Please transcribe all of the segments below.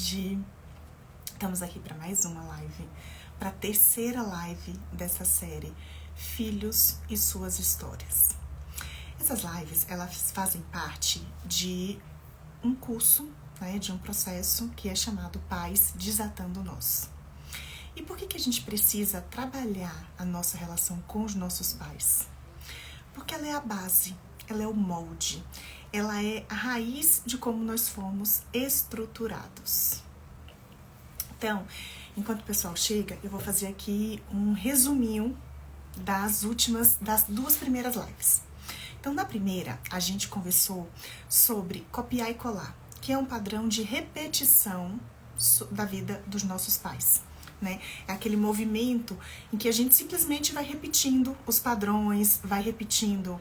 tarde! Estamos aqui para mais uma live, para a terceira live dessa série Filhos e Suas Histórias. Essas lives, elas fazem parte de um curso, de um processo que é chamado Pais Desatando Nós. E por que a gente precisa trabalhar a nossa relação com os nossos pais? Porque ela é a base, ela é o molde, ela é a raiz de como nós fomos estruturados. Então, enquanto o pessoal chega, eu vou fazer aqui um resuminho das duas primeiras lives. Então, na primeira, a gente conversou sobre copiar e colar, que é um padrão de repetição da vida dos nossos pais. É aquele movimento em que a gente simplesmente vai repetindo os padrões, vai repetindo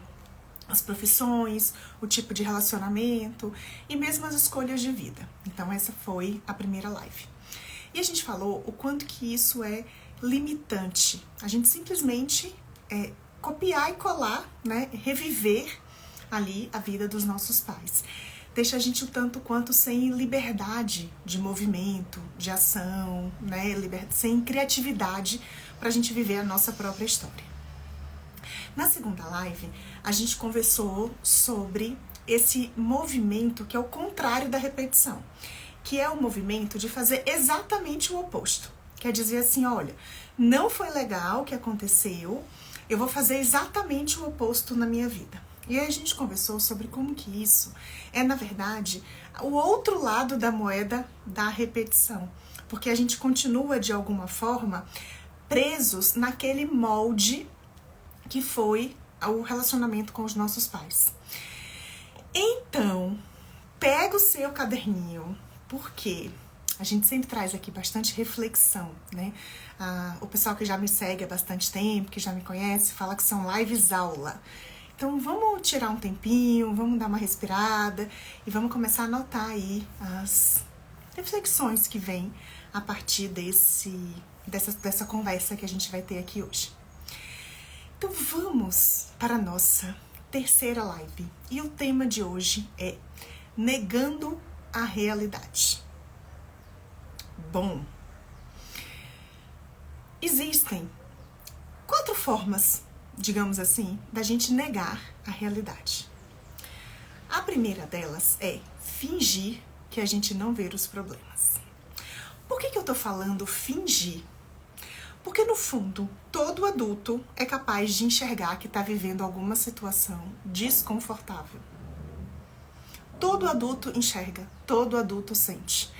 as profissões, o tipo de relacionamento e mesmo as escolhas de vida. Então, essa foi a primeira live. E a gente falou o quanto que isso é limitante. A gente simplesmente copiar e colar, reviver ali a vida dos nossos pais. Deixa a gente o tanto quanto sem liberdade de movimento, de ação, sem criatividade para a gente viver a nossa própria história. Na segunda live, a gente conversou sobre esse movimento que é o contrário da repetição, que é o movimento de fazer exatamente o oposto. Quer dizer assim, olha, não foi legal o que aconteceu, eu vou fazer exatamente o oposto na minha vida. E aí a gente conversou sobre como que isso é, na verdade, o outro lado da moeda da repetição. Porque a gente continua, de alguma forma, presos naquele molde que foi o relacionamento com os nossos pais. Então, pega o seu caderninho, porque a gente sempre traz aqui bastante reflexão, o pessoal que já me segue há bastante tempo, que já me conhece, fala que são lives aula. Então, vamos tirar um tempinho, vamos dar uma respirada e vamos começar a anotar aí as reflexões que vêm a partir dessa conversa que a gente vai ter aqui hoje. Então, vamos para a nossa terceira live. E o tema de hoje é negando a realidade. Bom, existem 4 formas, digamos assim, da gente negar a realidade. A primeira delas é fingir que a gente não vê os problemas. Por que eu tô falando fingir? Porque, no fundo, todo adulto é capaz de enxergar que está vivendo alguma situação desconfortável. Todo adulto enxerga, todo adulto sente.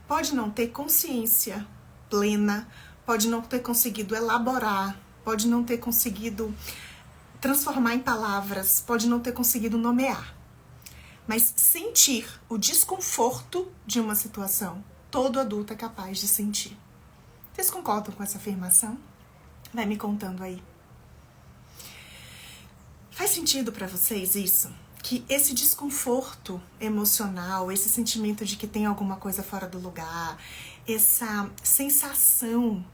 Pode não ter consciência plena, pode não ter conseguido elaborar, pode não ter conseguido transformar em palavras, pode não ter conseguido nomear. Mas sentir o desconforto de uma situação, todo adulto é capaz de sentir. Vocês concordam com essa afirmação? Vai me contando aí. Faz sentido para vocês isso? Que esse desconforto emocional, esse sentimento de que tem alguma coisa fora do lugar, essa sensação,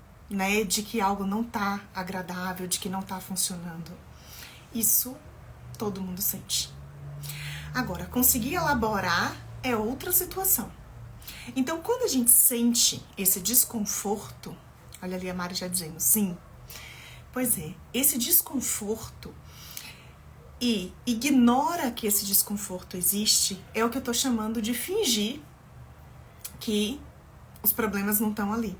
de que algo não tá agradável, de que não tá funcionando, isso todo mundo sente. Agora, conseguir elaborar é outra situação. Então, quando a gente sente esse desconforto, olha ali a Mari já dizendo sim, pois é, esse desconforto e ignora que esse desconforto existe, é o que eu tô chamando de fingir que os problemas não estão ali.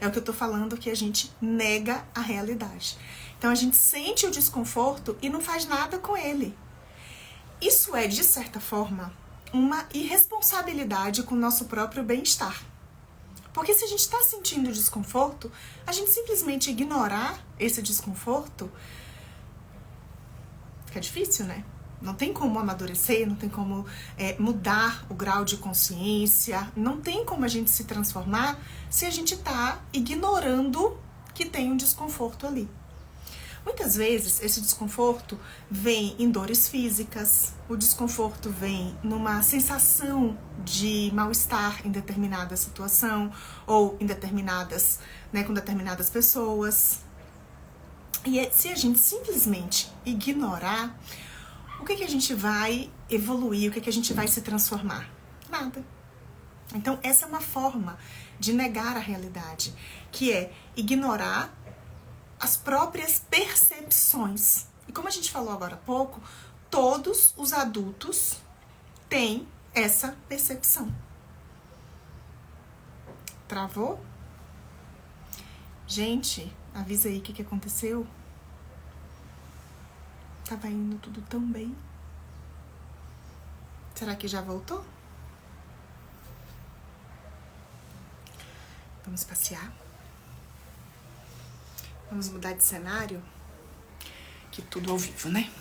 É o que eu tô falando que a gente nega a realidade. Então, a gente sente o desconforto e não faz nada com ele. Isso é, de certa forma, uma irresponsabilidade com o nosso próprio bem-estar. Porque se a gente está sentindo desconforto, a gente simplesmente ignorar esse desconforto, fica difícil, Não tem como amadurecer, não tem como mudar o grau de consciência, não tem como a gente se transformar se a gente está ignorando que tem um desconforto ali. Muitas vezes, esse desconforto vem em dores físicas, o desconforto vem numa sensação de mal-estar em determinada situação ou em determinadas, com determinadas pessoas. E se a gente simplesmente ignorar, o que a gente vai evoluir, o que a gente vai se transformar? Nada. Então, essa é uma forma de negar a realidade, que é ignorar as próprias percepções. E como a gente falou agora há pouco, todos os adultos têm essa percepção. Travou? Gente, avisa aí o que aconteceu. Tava indo tudo tão bem. Será que já voltou? Vamos passear? Vamos mudar de cenário? Que tudo ao vivo, né?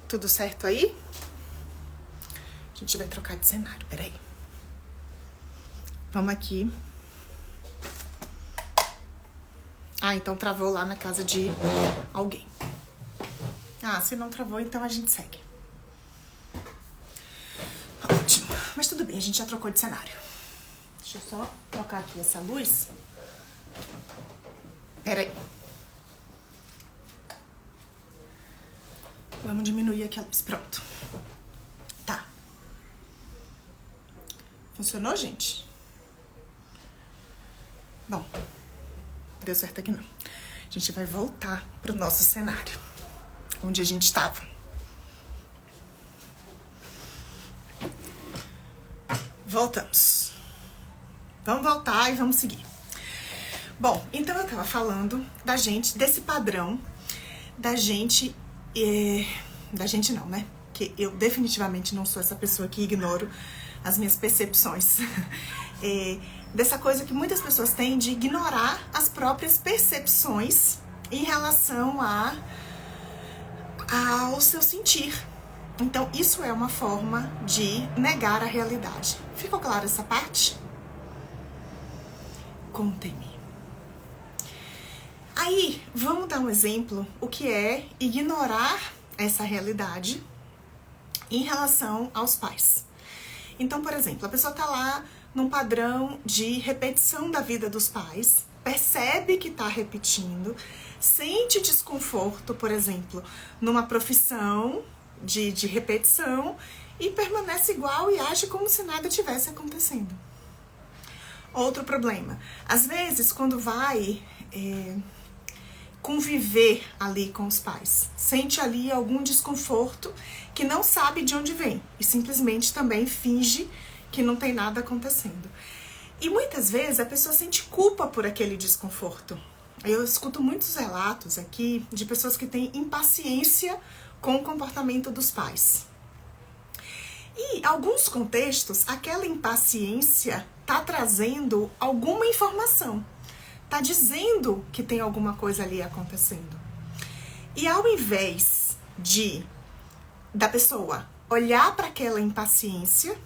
Tudo certo aí? A gente vai trocar de cenário, peraí. Vamos aqui. Ah, então travou lá na casa de alguém. Ah, se não travou, então a gente segue. Ótimo. Mas tudo bem, a gente já trocou de cenário. Deixa eu só trocar aqui essa luz. Peraí. Vamos diminuir aqui a luz. Pronto. Tá. Funcionou, gente? Bom, deu certo aqui não. A gente vai voltar pro nosso cenário, onde a gente estava. Voltamos. Vamos voltar e vamos seguir. Bom, então eu tava falando da gente, desse padrão, da gente não, né? Que eu definitivamente não sou essa pessoa que ignoro as minhas percepções. Dessa coisa que muitas pessoas têm de ignorar as próprias percepções em relação ao seu sentir. Então, isso é uma forma de negar a realidade. Ficou clara essa parte? Contem-me. Aí, vamos dar um exemplo, o que é ignorar essa realidade em relação aos pais. Então, por exemplo, a pessoa tá lá num padrão de repetição da vida dos pais, percebe que tá repetindo, sente desconforto, por exemplo, numa profissão de repetição e permanece igual e age como se nada tivesse acontecendo. Outro problema, às vezes quando vai conviver ali com os pais, sente ali algum desconforto que não sabe de onde vem e simplesmente também finge que não tem nada acontecendo. E muitas vezes a pessoa sente culpa por aquele desconforto. Eu escuto muitos relatos aqui de pessoas que têm impaciência com o comportamento dos pais. E em alguns contextos, aquela impaciência tá trazendo alguma informação, tá dizendo que tem alguma coisa ali acontecendo. E ao invés da pessoa olhar para aquela impaciência,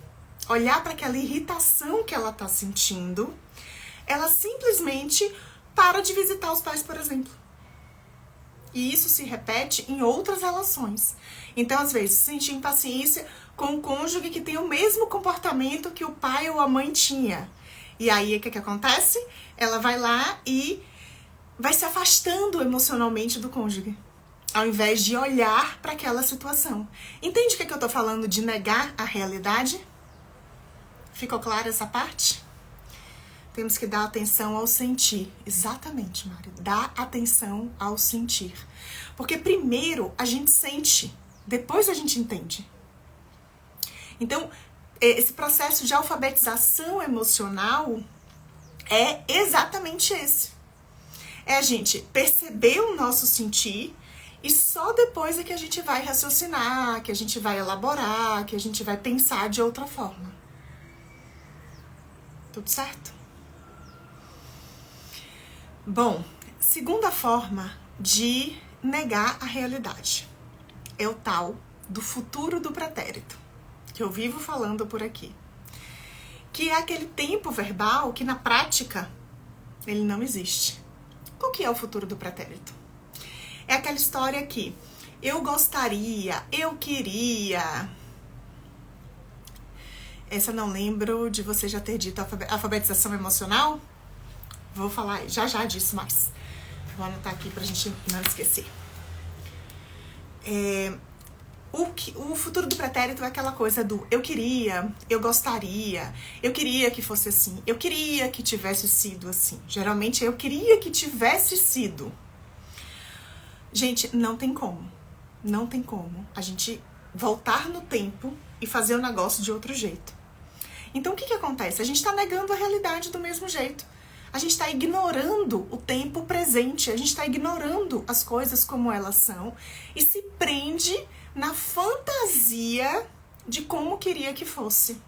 olhar para aquela irritação que ela tá sentindo, ela simplesmente para de visitar os pais, por exemplo. E isso se repete em outras relações. Então, às vezes, sente impaciência com um cônjuge que tem o mesmo comportamento que o pai ou a mãe tinha. E aí, o que acontece? Ela vai lá e vai se afastando emocionalmente do cônjuge, ao invés de olhar para aquela situação. Entende o que eu tô falando de negar a realidade? Ficou clara essa parte? Temos que dar atenção ao sentir. Exatamente, Mário. Dar atenção ao sentir. Porque primeiro a gente sente, depois a gente entende. Então, esse processo de alfabetização emocional é exatamente esse. É a gente perceber o nosso sentir e só depois é que a gente vai raciocinar, que a gente vai elaborar, que a gente vai pensar de outra forma. Tudo certo? Bom, segunda forma de negar a realidade é o tal do futuro do pretérito, que eu vivo falando por aqui. Que é aquele tempo verbal que na prática ele não existe. Qual que é o futuro do pretérito? É aquela história que eu gostaria, eu queria. Essa não lembro de você já ter dito alfabetização emocional. Vou falar já disso mais. Vou anotar aqui pra gente não esquecer. O futuro do pretérito é aquela coisa do eu queria, eu gostaria, eu queria que fosse assim, eu queria que tivesse sido assim. Geralmente eu queria que tivesse sido. Gente, não tem como. Não tem como a gente voltar no tempo e fazer o negócio de outro jeito. Então o que acontece? A gente está negando a realidade do mesmo jeito. A gente está ignorando o tempo presente, a gente está ignorando as coisas como elas são e se prende na fantasia de como queria que fosse.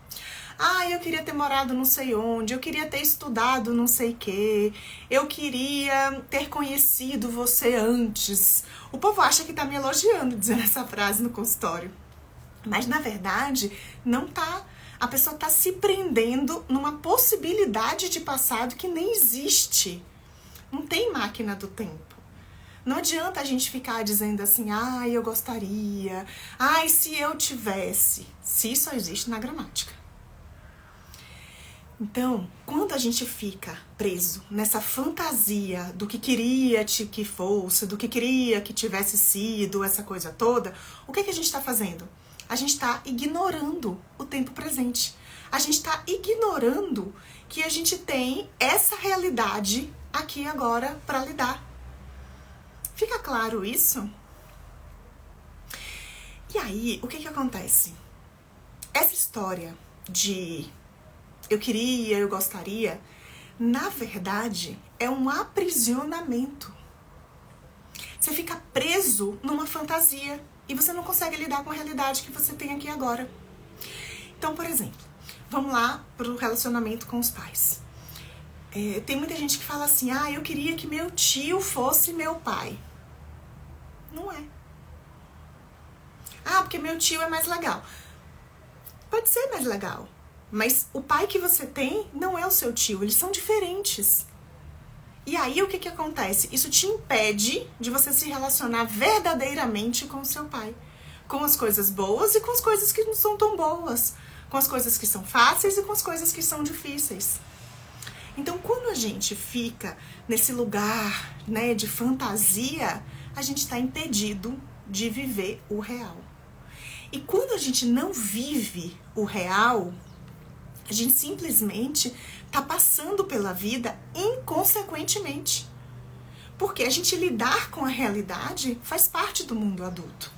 Ah, eu queria ter morado não sei onde, eu queria ter estudado não sei o quê, eu queria ter conhecido você antes. O povo acha que tá me elogiando dizendo essa frase no consultório. Mas, na verdade, não tá. A pessoa tá se prendendo numa possibilidade de passado que nem existe. Não tem máquina do tempo. Não adianta a gente ficar dizendo assim, ai, eu gostaria, ai, se eu tivesse. Se isso só existe na gramática. Então, quando a gente fica preso nessa fantasia do que queria que fosse, do que queria que tivesse sido, essa coisa toda, o que a gente está fazendo? A gente está ignorando o tempo presente. A gente está ignorando que a gente tem essa realidade aqui e agora para lidar. Fica claro isso? E aí, o que acontece? Essa história de eu queria, eu gostaria, na verdade, é um aprisionamento. Você fica preso numa fantasia e você não consegue lidar com a realidade que você tem aqui agora. Então, por exemplo, vamos lá para o relacionamento com os pais. Tem muita gente que fala assim, eu queria que meu tio fosse meu pai. Não é. Porque meu tio é mais legal. Pode ser mais legal. Mas o pai que você tem não é o seu tio, eles são diferentes. E aí o que acontece? Isso te impede de você se relacionar verdadeiramente com o seu pai. Com as coisas boas e com as coisas que não são tão boas. Com as coisas que são fáceis e com as coisas que são difíceis. Então, quando a gente fica nesse lugar, né, de fantasia, a gente está impedido de viver o real. E quando a gente não vive o real, a gente simplesmente está passando pela vida inconsequentemente. Porque a gente lidar com a realidade faz parte do mundo adulto.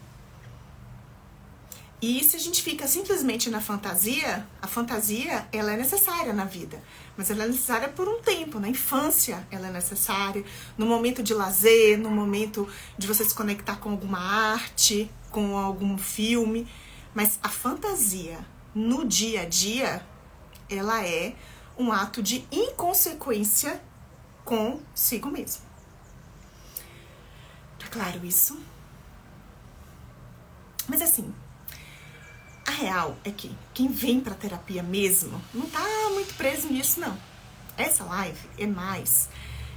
E se a gente fica simplesmente na fantasia, a fantasia ela é necessária na vida. Mas ela é necessária por um tempo. Na infância ela é necessária. No momento de lazer, no momento de você se conectar com alguma arte, com algum filme. Mas a fantasia no dia a dia, ela é um ato de inconsequência consigo mesmo. Tá claro isso? Mas assim, a real é que quem vem pra terapia mesmo não tá muito preso nisso, não. Essa live é mais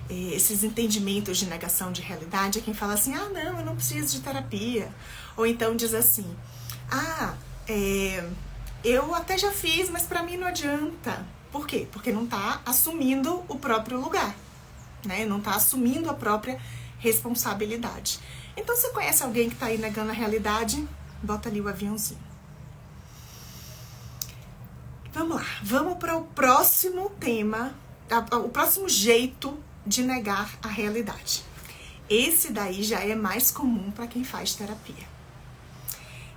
esses entendimentos de negação de realidade é quem fala assim, não, eu não preciso de terapia. Ou então diz assim, eu até já fiz, mas pra mim não adianta. Por quê? Porque não tá assumindo o próprio lugar, né? Não tá assumindo a própria responsabilidade. Então, você conhece alguém que tá aí negando a realidade? Bota ali o aviãozinho. Vamos lá, vamos para o próximo tema, o próximo jeito de negar a realidade. Esse daí já é mais comum para quem faz terapia,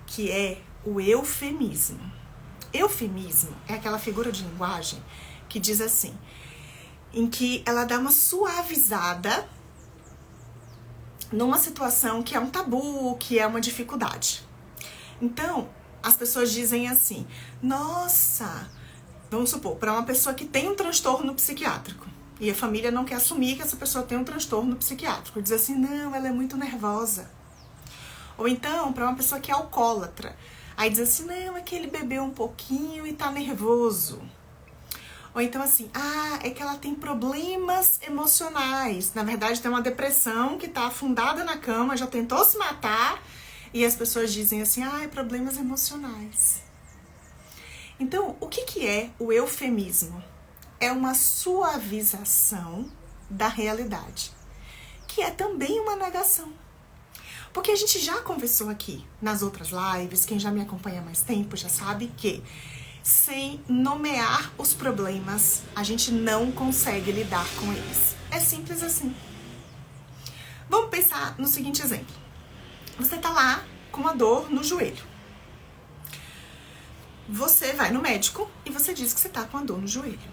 que é o eufemismo. Eufemismo é aquela figura de linguagem que diz assim, em que ela dá uma suavizada numa situação que é um tabu, que é uma dificuldade. Então, as pessoas dizem assim, nossa, vamos supor, para uma pessoa que tem um transtorno psiquiátrico e a família não quer assumir que essa pessoa tem um transtorno psiquiátrico, diz assim, não, ela é muito nervosa. Ou então, para uma pessoa que é alcoólatra, aí diz assim, não, é que ele bebeu um pouquinho e tá nervoso. Ou então assim, é que ela tem problemas emocionais. Na verdade, tem uma depressão que tá afundada na cama, já tentou se matar. E as pessoas dizem assim, problemas emocionais. Então, o que é o eufemismo? É uma suavização da realidade, que é também uma negação. Porque a gente já conversou aqui nas outras lives, quem já me acompanha há mais tempo já sabe que sem nomear os problemas, a gente não consegue lidar com eles. É simples assim. Vamos pensar no seguinte exemplo. Você tá lá com uma dor no joelho. Você vai no médico e você diz que você tá com uma dor no joelho.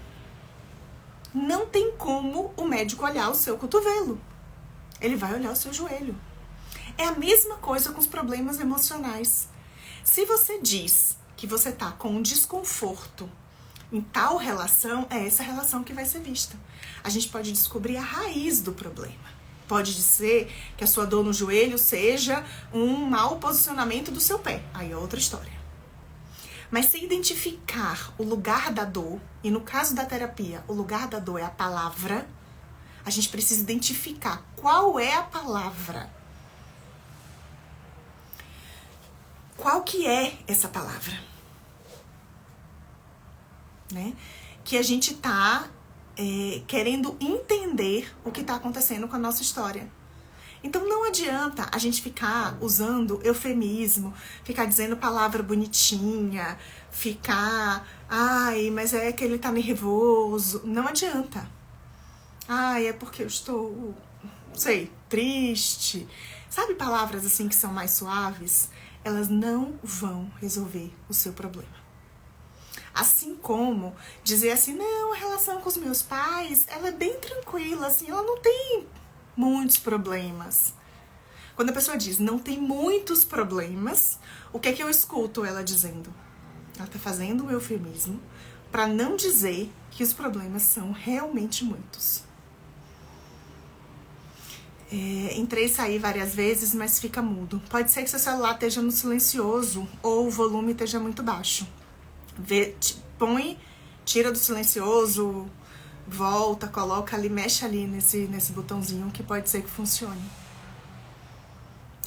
Não tem como o médico olhar o seu cotovelo. Ele vai olhar o seu joelho. É a mesma coisa com os problemas emocionais. Se você diz que você tá com um desconforto em tal relação, é essa relação que vai ser vista. A gente pode descobrir a raiz do problema. Pode dizer que a sua dor no joelho seja um mau posicionamento do seu pé. Aí é outra história. Mas se identificar o lugar da dor, e no caso da terapia, o lugar da dor é a palavra, a gente precisa identificar qual é a palavra. Qual que é essa palavra? Né? Que a gente tá querendo entender o que tá acontecendo com a nossa história. Então não adianta a gente ficar usando eufemismo, ficar dizendo palavra bonitinha, ficar, ai, mas é que ele tá nervoso. Não adianta. Ai, é porque eu estou, sei, triste. Sabe palavras assim que são mais suaves? Elas não vão resolver o seu problema. Assim como dizer assim, não, a relação com os meus pais, ela é bem tranquila, assim, ela não tem muitos problemas. Quando a pessoa diz, não tem muitos problemas, o que é que eu escuto ela dizendo? Ela tá fazendo um eufemismo para não dizer que os problemas são realmente muitos. Entrei e saí várias vezes, mas fica mudo. Pode ser que seu celular esteja no silencioso ou o volume esteja muito baixo. Tira do silencioso, volta, coloca ali, mexe ali nesse botãozinho que pode ser que funcione.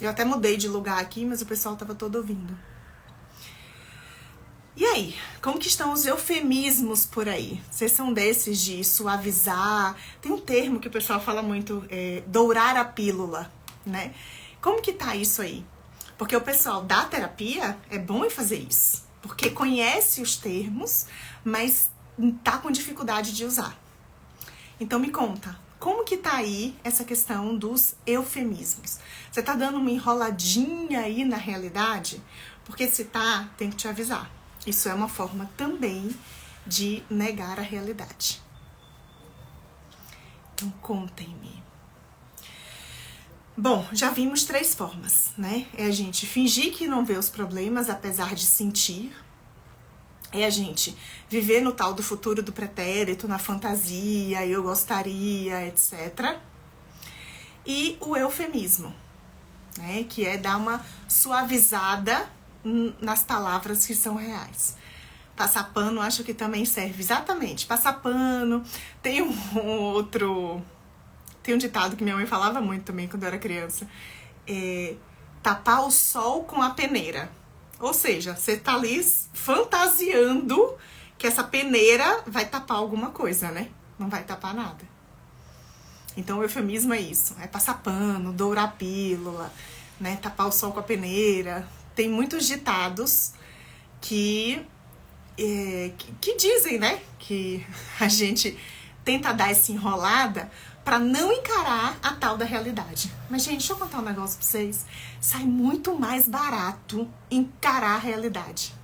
Eu até mudei de lugar aqui, mas o pessoal tava todo ouvindo. E aí, como que estão os eufemismos por aí? Vocês são desses de suavizar? Tem um termo que o pessoal fala muito, dourar a pílula, né? Como que tá isso aí? Porque o pessoal da terapia é bom em fazer isso, porque conhece os termos, mas tá com dificuldade de usar. Então me conta, como que tá aí essa questão dos eufemismos? Você tá dando uma enroladinha aí na realidade? Porque se tá, tem que te avisar. Isso é uma forma também de negar a realidade. Então contem-me. Bom, já vimos 3 formas, né? É a gente fingir que não vê os problemas, apesar de sentir. É a gente viver no tal do futuro do pretérito, na fantasia, eu gostaria, etc. E o eufemismo, né? Que é dar uma suavizada nas palavras que são reais. Passar pano, acho que também serve. Exatamente, passar pano. Tem um ditado que minha mãe falava muito também quando eu era criança. Tapar o sol com a peneira. Ou seja, você tá ali fantasiando que essa peneira vai tapar alguma coisa, né? Não vai tapar nada. Então o eufemismo é isso. É passar pano, dourar a pílula, né? Tapar o sol com a peneira. Tem muitos ditados que dizem, né? Que a gente tenta dar essa enrolada para não encarar a tal da realidade. Mas, gente, deixa eu contar um negócio pra vocês. Sai muito mais barato encarar a realidade.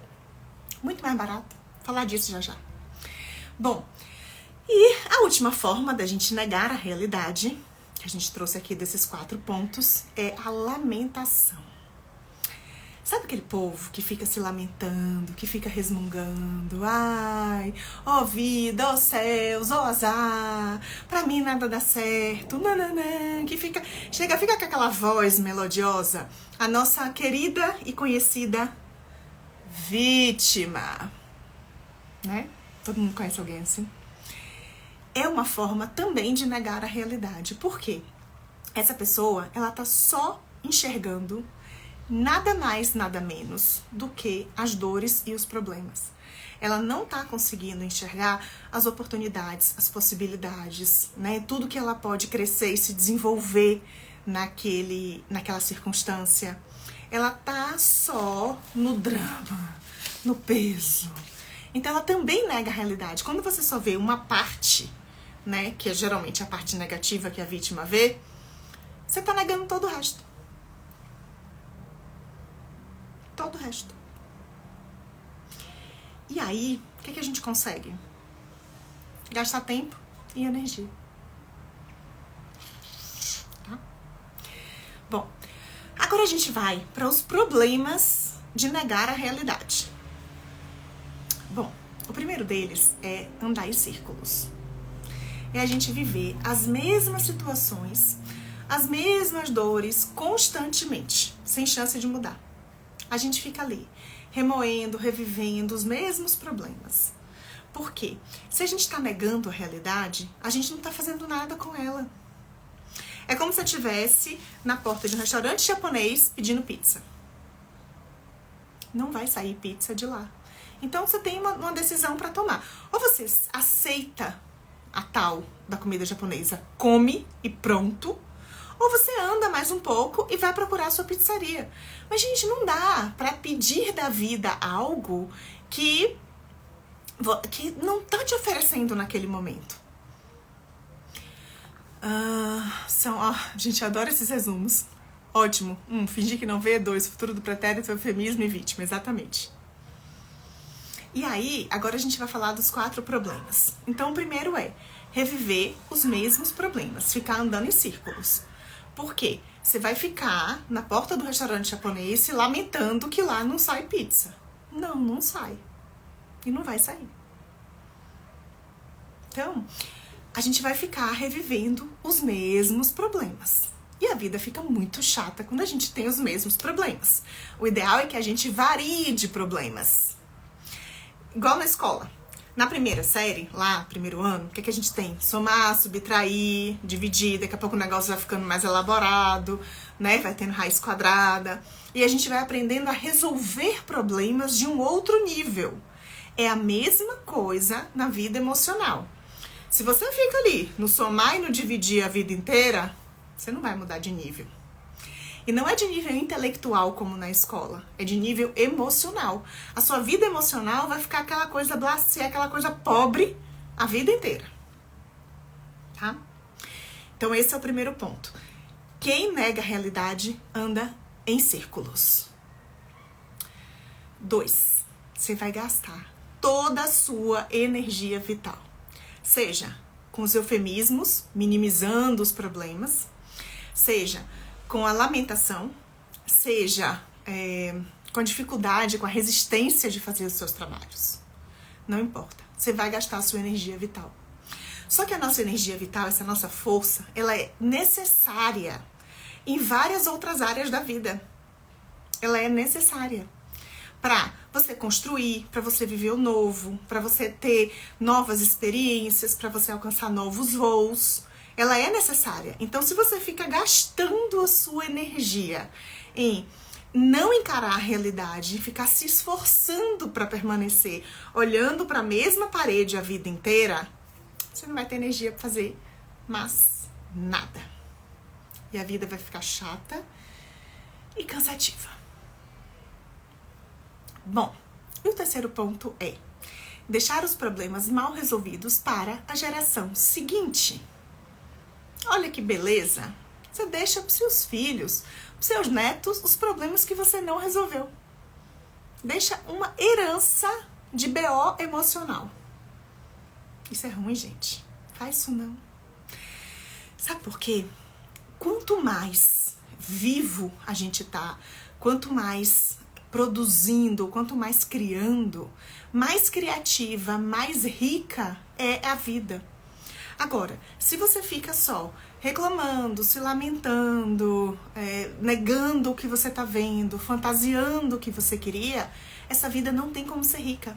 Muito mais barato. Vou falar disso já já. Bom, e a última forma da gente negar a realidade, que a gente trouxe aqui desses 4 pontos, é a lamentação. Sabe aquele povo que fica se lamentando, que fica resmungando? Ai, ó vida, ó céus, ó azar, pra mim nada dá certo, nananã, que fica com aquela voz melodiosa. A nossa querida e conhecida vítima, né? Todo mundo conhece alguém assim? É uma forma também de negar a realidade. Por quê? Essa pessoa, ela tá só enxergando nada mais, nada menos do que as dores e os problemas. Ela não tá conseguindo enxergar as oportunidades, as possibilidades, né? Tudo que ela pode crescer e se desenvolver naquela circunstância. Ela tá só no drama, no peso. Então ela também nega a realidade. Quando você só vê uma parte, né, que é geralmente a parte negativa que a vítima vê, você tá negando todo o resto. Todo o resto. E aí, o que a gente consegue? Gastar tempo e energia. Tá? Bom, agora a gente vai para os problemas de negar a realidade. Bom, o primeiro deles é andar em círculos. É a gente viver as mesmas situações, as mesmas dores constantemente, sem chance de mudar. A gente fica ali, remoendo, revivendo os mesmos problemas. Por quê? Se a gente está negando a realidade, a gente não está fazendo nada com ela. É como se eu estivesse na porta de um restaurante japonês pedindo pizza. Não vai sair pizza de lá. Então você tem uma decisão para tomar. Ou você aceita a tal da comida japonesa, come e pronto. Ou você anda mais um pouco e vai procurar a sua pizzaria. Mas, gente, não dá para pedir da vida algo que não tá te oferecendo naquele momento. Gente, eu adoro esses resumos. Ótimo. Fingir que não vê. 2, futuro do pretérito, eufemismo e vítima. Exatamente. E aí, agora a gente vai falar dos 4 problemas. Então, o primeiro é reviver os mesmos problemas. Ficar andando em círculos. Por quê? Você vai ficar na porta do restaurante japonês se lamentando que lá não sai pizza. Não sai. E não vai sair. Então, a gente vai ficar revivendo os mesmos problemas. E a vida fica muito chata quando a gente tem os mesmos problemas. O ideal é que a gente varie de problemas. Igual na escola. Na primeira série, lá, primeiro ano, o que a gente tem? Somar, subtrair, dividir, daqui a pouco o negócio vai ficando mais elaborado, né? Vai tendo raiz quadrada. E a gente vai aprendendo a resolver problemas de um outro nível. É a mesma coisa na vida emocional. Se você fica ali no somar e no dividir a vida inteira, você não vai mudar de nível. E não é de nível intelectual como na escola, é de nível emocional. A sua vida emocional vai ficar aquela coisa blasé, aquela coisa pobre a vida inteira. Tá? Então esse é o primeiro ponto. Quem nega a realidade anda em círculos. 2, você vai gastar toda a sua energia vital. Seja com os eufemismos, minimizando os problemas, seja com a lamentação, seja com a dificuldade, com a resistência de fazer os seus trabalhos. Não importa, você vai gastar a sua energia vital. Só que a nossa energia vital, essa nossa força, ela é necessária em várias outras áreas da vida. Ela é necessária para você construir, para você viver o novo, para você ter novas experiências, para você alcançar novos voos. Ela é necessária. Então, se você fica gastando a sua energia em não encarar a realidade, ficar se esforçando para permanecer, olhando para a mesma parede a vida inteira, você não vai ter energia para fazer mais nada. E a vida vai ficar chata e cansativa. Bom, e o terceiro ponto é deixar os problemas mal resolvidos para a geração seguinte. Olha que beleza! Você deixa para os seus filhos, para os seus netos, os problemas que você não resolveu. Deixa uma herança de BO emocional. Isso é ruim, gente. Faz isso não. Sabe por quê? Quanto mais vivo a gente tá, quanto mais produzindo, quanto mais criando, mais criativa, mais rica é a vida. Agora, se você fica só reclamando, se lamentando, negando o que você tá vendo, fantasiando o que você queria, essa vida não tem como ser rica.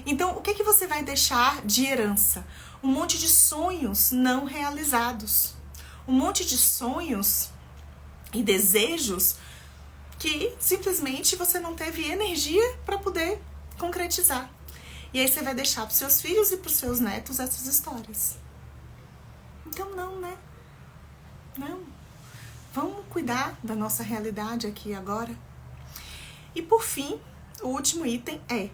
Então, o que você vai deixar de herança? Um monte de sonhos não realizados. Um monte de sonhos e desejos que simplesmente você não teve energia para poder concretizar. E aí você vai deixar para os seus filhos e para os seus netos essas histórias. Então não, né? Não. Vamos cuidar da nossa realidade aqui e agora. E por fim, o último item é: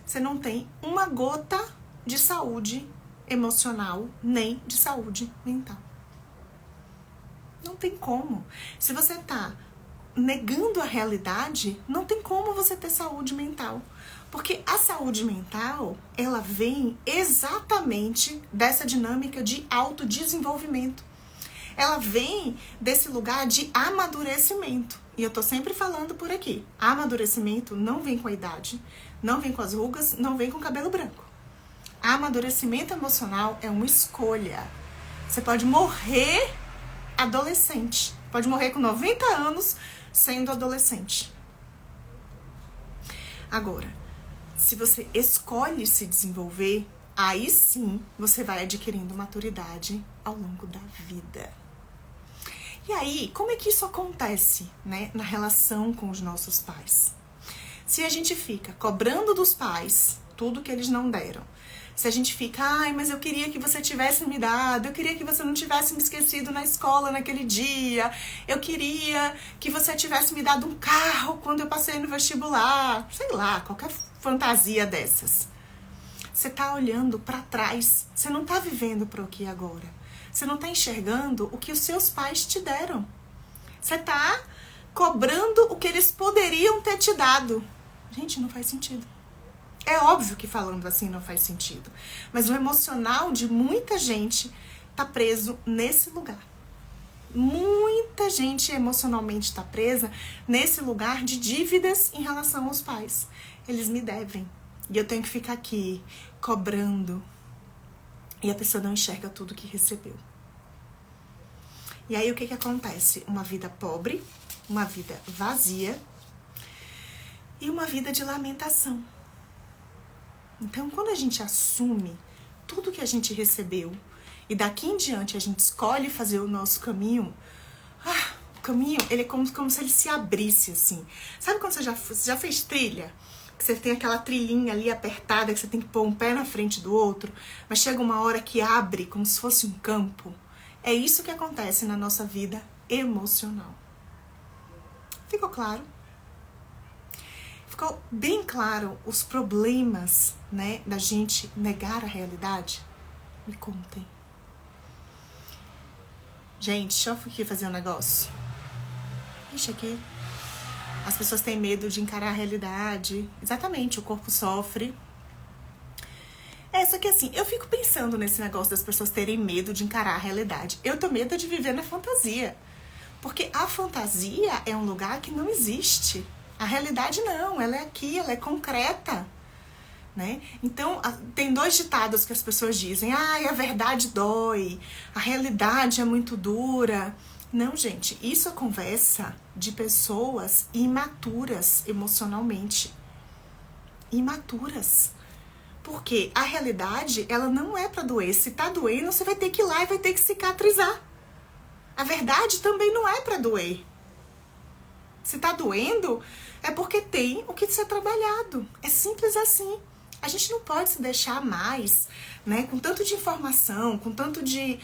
você não tem uma gota de saúde emocional nem de saúde mental. Não tem como. Se você tá negando a realidade, não tem como você ter saúde mental. Porque a saúde mental, ela vem exatamente dessa dinâmica de autodesenvolvimento. Ela vem desse lugar de amadurecimento. E eu tô sempre falando por aqui. Amadurecimento não vem com a idade, não vem com as rugas, não vem com o cabelo branco. Amadurecimento emocional é uma escolha. Você pode morrer adolescente. Pode morrer com 90 anos sendo adolescente. Agora, se você escolhe se desenvolver, aí sim você vai adquirindo maturidade ao longo da vida. E aí, como é que isso acontece, né, na relação com os nossos pais? Se a gente fica cobrando dos pais tudo que eles não deram, se a gente fica, ai, mas eu queria que você tivesse me dado, eu queria que você não tivesse me esquecido na escola naquele dia, eu queria que você tivesse me dado um carro quando eu passei no vestibular, sei lá, qualquer fantasia dessas. Você tá olhando para trás, você não tá vivendo pro aqui e agora. Você não tá enxergando o que os seus pais te deram. Você tá cobrando o que eles poderiam ter te dado. Gente, não faz sentido. É óbvio que falando assim não faz sentido. Mas o emocional de muita gente tá preso nesse lugar. Muita gente emocionalmente tá presa nesse lugar de dívidas em relação aos pais. Eles me devem. E eu tenho que ficar aqui cobrando. E a pessoa não enxerga tudo que recebeu. E aí o que acontece? Uma vida pobre, uma vida vazia e uma vida de lamentação. Então, quando a gente assume tudo que a gente recebeu e daqui em diante a gente escolhe fazer o nosso caminho, o caminho, ele é como se ele se abrisse, assim. Sabe quando você já fez trilha? Que você tem aquela trilhinha ali apertada, que você tem que pôr um pé na frente do outro, mas chega uma hora que abre como se fosse um campo. É isso que acontece na nossa vida emocional. Ficou claro? Ficou bem claro os problemas, né, da gente negar a realidade? Me contem. Gente, deixa eu aqui fazer um negócio. Ixi, aqui. As pessoas têm medo de encarar a realidade. Exatamente, o corpo sofre. Só que assim, eu fico pensando nesse negócio das pessoas terem medo de encarar a realidade. Eu tenho medo de viver na fantasia. Porque a fantasia é um lugar que não existe. A realidade não, ela é aqui, ela é concreta, né? Então, tem dois ditados que as pessoas dizem. A verdade dói, a realidade é muito dura. Não, gente, isso é conversa de pessoas imaturas emocionalmente. Imaturas. Porque a realidade, ela não é pra doer. Se tá doendo, você vai ter que ir lá e vai ter que cicatrizar. A verdade também não é pra doer. Se tá doendo, é porque tem o que ser trabalhado. É simples assim. A gente não pode se deixar mais, né? Com tanto de informação, com tanto de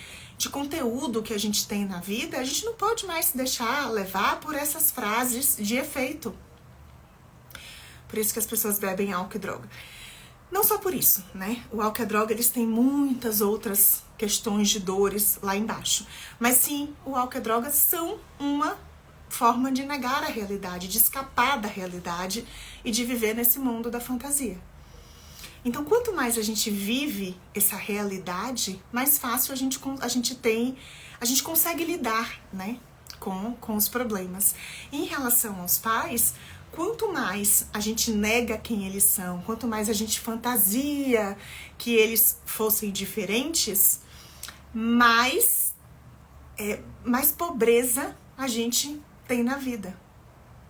conteúdo que a gente tem na vida, a gente não pode mais se deixar levar por essas frases de efeito. Por isso que as pessoas bebem álcool e droga. Não só por isso, né? O álcool e a droga, eles têm muitas outras questões de dores lá embaixo. Mas sim, o álcool e a droga são uma forma de negar a realidade, de escapar da realidade e de viver nesse mundo da fantasia. Então, quanto mais a gente vive essa realidade, mais fácil a gente consegue lidar, né, com os problemas. Em relação aos pais, quanto mais a gente nega quem eles são, quanto mais a gente fantasia que eles fossem diferentes, mais pobreza a gente tem na vida.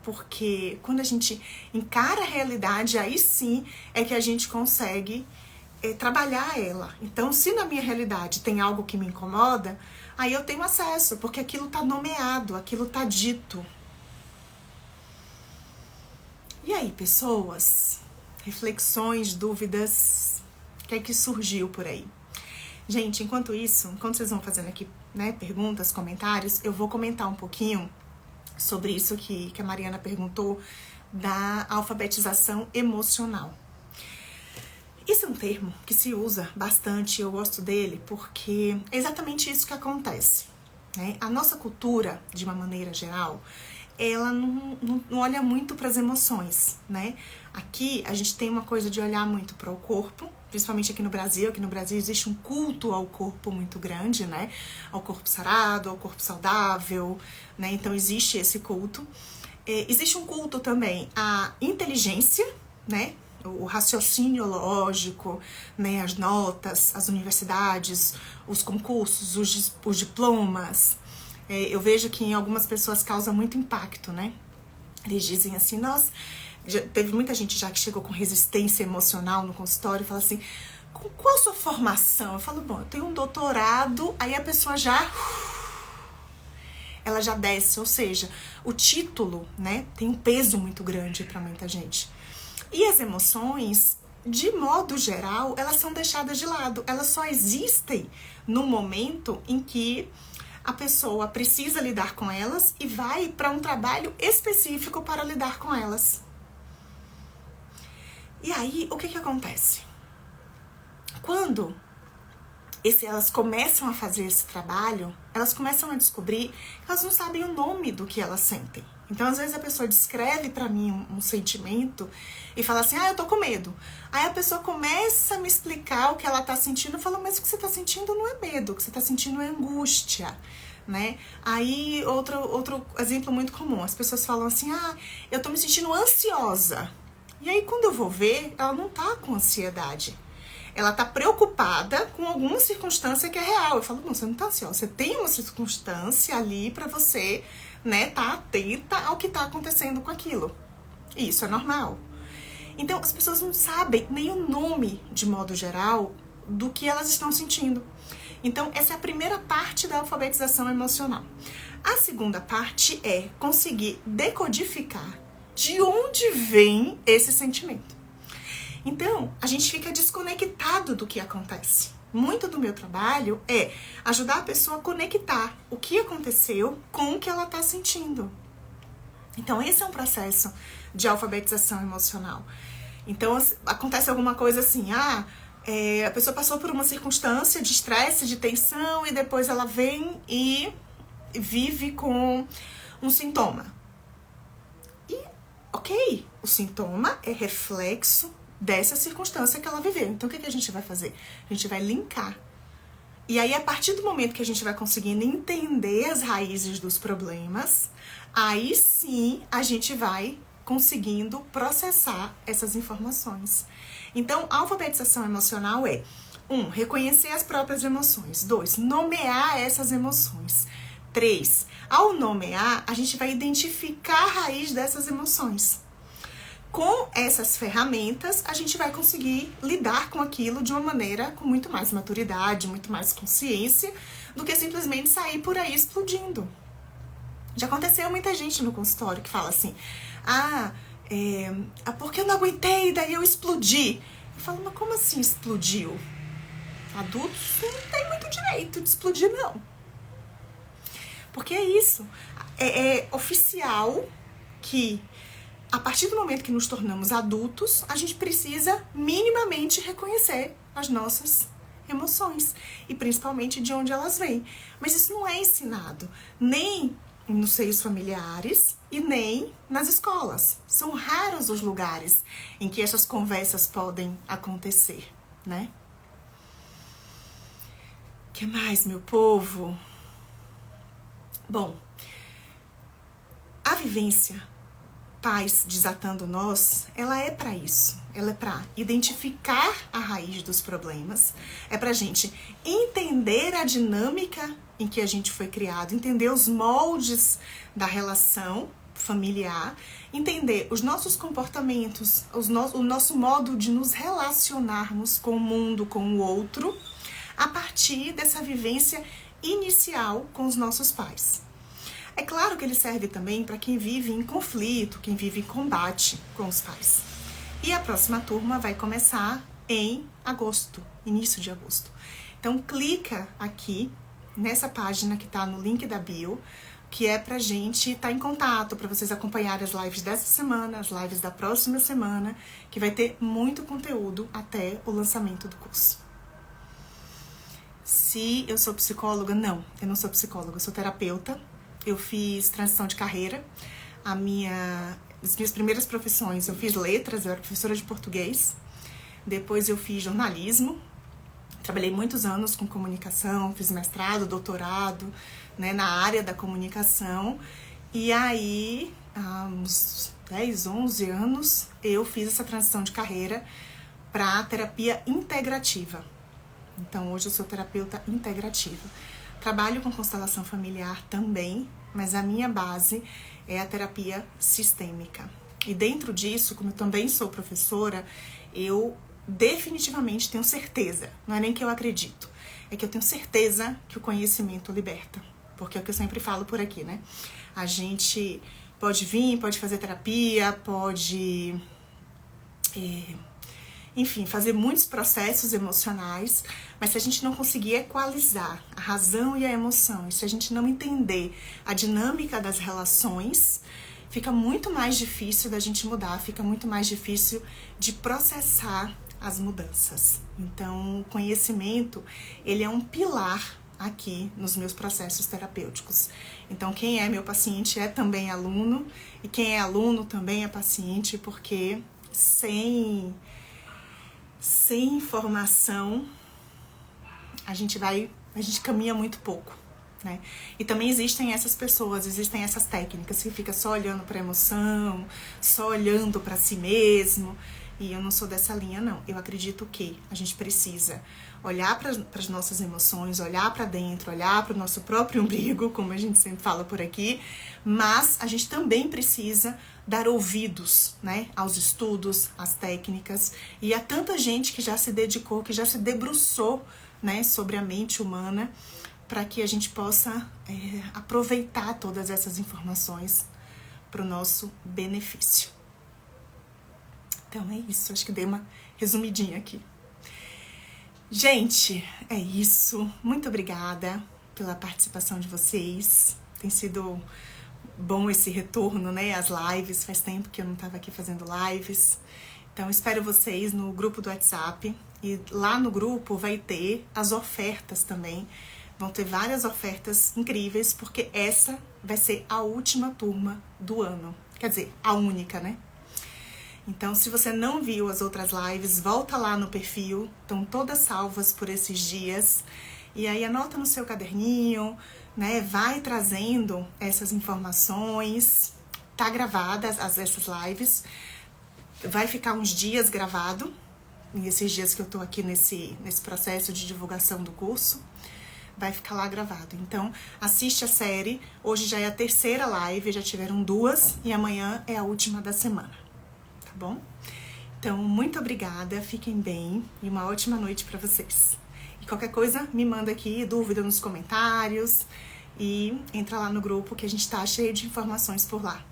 Porque quando a gente encara a realidade, aí sim é que a gente consegue trabalhar ela. Então, se na minha realidade tem algo que me incomoda, aí eu tenho acesso, porque aquilo tá nomeado, aquilo tá dito. E aí, pessoas? Reflexões, dúvidas? O que é que surgiu por aí? Gente, enquanto isso, enquanto vocês vão fazendo aqui, né, perguntas, comentários, eu vou comentar um pouquinho sobre isso que a Mariana perguntou, da alfabetização emocional. Isso é um termo que se usa bastante, eu gosto dele, porque é exatamente isso que acontece, né? A nossa cultura, de uma maneira geral, ela não olha muito para as emoções, né? Aqui a gente tem uma coisa de olhar muito para o corpo, principalmente aqui no Brasil. Aqui no Brasil existe um culto ao corpo muito grande, né? Ao corpo sarado, ao corpo saudável, né? Então existe esse culto. Existe um culto também à inteligência, né? O raciocínio lógico, né? As notas, as universidades, os concursos, os diplomas. Eu vejo que em algumas pessoas causa muito impacto, né? Eles dizem assim, nossa, teve muita gente já que chegou com resistência emocional no consultório e fala assim, qual a sua formação? Eu falo, bom, eu tenho um doutorado, aí a pessoa ela já desce, ou seja, o título, né, tem um peso muito grande para muita gente. E as emoções, de modo geral, elas são deixadas de lado, elas só existem no momento em que a pessoa precisa lidar com elas e vai para um trabalho específico para lidar com elas. E aí, o que acontece? Quando elas começam a fazer esse trabalho, elas começam a descobrir que elas não sabem o nome do que elas sentem. Então, às vezes, a pessoa descreve para mim um sentimento e fala assim, eu tô com medo. Aí a pessoa começa a me explicar o que ela tá sentindo. Eu falo, mas o que você tá sentindo não é medo, o que você tá sentindo é angústia, né? Aí, outro exemplo muito comum, as pessoas falam assim, eu tô me sentindo ansiosa. E aí, quando eu vou ver, ela não tá com ansiedade. Ela tá preocupada com alguma circunstância que é real. Eu falo, não, você não tá ansiosa. Você tem uma circunstância ali pra você, né, tá atenta ao que tá acontecendo com aquilo. E isso é normal. Então, as pessoas não sabem nem o nome, de modo geral, do que elas estão sentindo. Então, essa é a primeira parte da alfabetização emocional. A segunda parte é conseguir decodificar de onde vem esse sentimento. Então, a gente fica desconectado do que acontece. Muito do meu trabalho é ajudar a pessoa a conectar o que aconteceu com o que ela está sentindo. Então, esse é um processo de alfabetização emocional. Então, acontece alguma coisa assim, a pessoa passou por uma circunstância de estresse, de tensão, e depois ela vem e vive com um sintoma. E, ok, o sintoma é reflexo dessa circunstância que ela viveu. Então, o que a gente vai fazer? A gente vai linkar. E aí, a partir do momento que a gente vai conseguindo entender as raízes dos problemas, aí sim a gente vai conseguindo processar essas informações. Então, a alfabetização emocional é 1. Reconhecer as próprias emoções. 2. Nomear essas emoções. 3. Ao nomear, a gente vai identificar a raiz dessas emoções. Com essas ferramentas, a gente vai conseguir lidar com aquilo de uma maneira com muito mais maturidade, muito mais consciência, do que simplesmente sair por aí explodindo. Já aconteceu muita gente no consultório que fala assim, porque eu não aguentei, daí eu explodi. Eu falo, mas como assim explodiu? Adultos não tem muito direito de explodir, não. Porque é isso. É oficial que a partir do momento que nos tornamos adultos, a gente precisa minimamente reconhecer as nossas emoções e principalmente de onde elas vêm. Mas isso não é ensinado nem nos seios familiares e nem nas escolas. São raros os lugares em que essas conversas podem acontecer, né? O que mais, meu povo? Bom, a vivência Pais Desatando Nós, ela é para isso. Ela é para identificar a raiz dos problemas, é pra gente entender a dinâmica em que a gente foi criado, entender os moldes da relação familiar, entender os nossos comportamentos, o nosso modo de nos relacionarmos com o mundo, com o outro, a partir dessa vivência inicial com os nossos pais. É claro que ele serve também para quem vive em conflito, quem vive em combate com os pais. E a próxima turma vai começar em agosto, início de agosto. Então clica aqui nessa página que tá no link da bio, que é pra gente estar em contato, para vocês acompanharem as lives dessa semana, as lives da próxima semana, que vai ter muito conteúdo até o lançamento do curso. Se eu sou psicóloga, não, eu não sou psicóloga, eu sou terapeuta. Eu fiz transição de carreira. As minhas primeiras profissões, eu fiz letras, eu era professora de português. Depois eu fiz jornalismo. Trabalhei muitos anos com comunicação, fiz mestrado, doutorado, né, na área da comunicação. E aí, há uns 10, 11 anos, eu fiz essa transição de carreira para terapia integrativa. Então, hoje eu sou terapeuta integrativa. Trabalho com constelação familiar também, mas a minha base é a terapia sistêmica. E dentro disso, como eu também sou professora, eu definitivamente tenho certeza, não é nem que eu acredito, é que eu tenho certeza que o conhecimento liberta. Porque é o que eu sempre falo por aqui, né? A gente pode vir, pode fazer terapia, pode, enfim, fazer muitos processos emocionais, mas se a gente não conseguir equalizar a razão e a emoção, e se a gente não entender a dinâmica das relações, fica muito mais difícil da gente mudar, fica muito mais difícil de processar as mudanças. Então, o conhecimento, ele é um pilar aqui nos meus processos terapêuticos. Então, quem é meu paciente é também aluno, e quem é aluno também é paciente, porque sem informação a gente caminha muito pouco, né? E também existem essas pessoas, existem essas técnicas que fica só olhando para a emoção, só olhando para si mesmo. E eu não sou dessa linha, não. Eu acredito que a gente precisa olhar para as nossas emoções, olhar para dentro, olhar para o nosso próprio umbigo, como a gente sempre fala por aqui, mas a gente também precisa dar ouvidos, né, aos estudos, às técnicas, e a tanta gente que já se dedicou, que já se debruçou, né, sobre a mente humana, para que a gente possa aproveitar todas essas informações para o nosso benefício. Então é isso, acho que dei uma resumidinha aqui. Gente, é isso. Muito obrigada pela participação de vocês. Tem sido bom esse retorno, né, às lives. Faz tempo que eu não estava aqui fazendo lives. Então espero vocês no grupo do WhatsApp. E lá no grupo vai ter as ofertas também. Vão ter várias ofertas incríveis, porque essa vai ser a última turma do ano. Quer dizer, a única, né? Então, se você não viu as outras lives, volta lá no perfil, estão todas salvas por esses dias. E aí anota no seu caderninho, né? Vai trazendo essas informações. Tá gravada essas lives. Vai ficar uns dias gravado, nesses dias que eu tô aqui nesse processo de divulgação do curso. Vai ficar lá gravado. Então, assiste a série. Hoje já é a terceira live, já tiveram 2 e amanhã é a última da semana. Bom? Então, muito obrigada, fiquem bem e uma ótima noite para vocês. E qualquer coisa, me manda aqui dúvida nos comentários e entra lá no grupo que a gente tá cheio de informações por lá.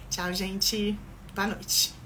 Tchau, gente. Boa noite.